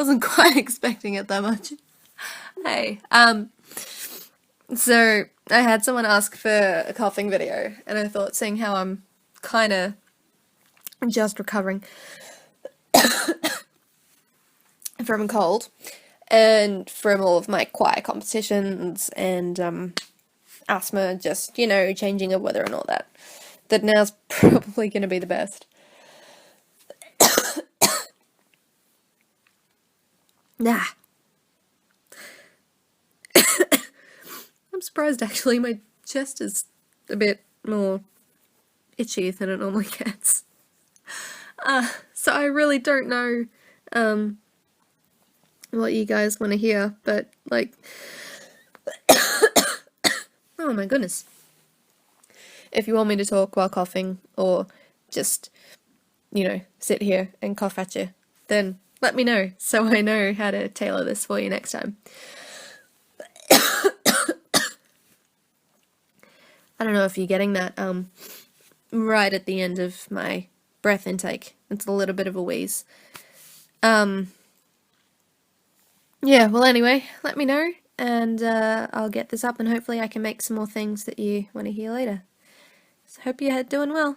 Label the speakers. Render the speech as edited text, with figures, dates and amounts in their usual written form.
Speaker 1: wasn't quite expecting it that much. Hey, so I had someone ask for a coughing video, and I thought, seeing how I'm kind of just recovering from a cold, and from all of my choir competitions, and asthma, just, changing of weather and all that, that now's probably going to be the best. Nah. I'm surprised, actually. My chest is a bit more itchy than it normally gets. So I really don't know what you guys want to hear, but, oh my goodness. If you want me to talk while coughing, or just, sit here and cough at you, then let me know, so I know how to tailor this for you next time. I don't know if you're getting that, right at the end of my breath intake. It's a little bit of a wheeze. Yeah, well, anyway, let me know, and I'll get this up, and hopefully I can make some more things that you want to hear later. So hope you're doing well.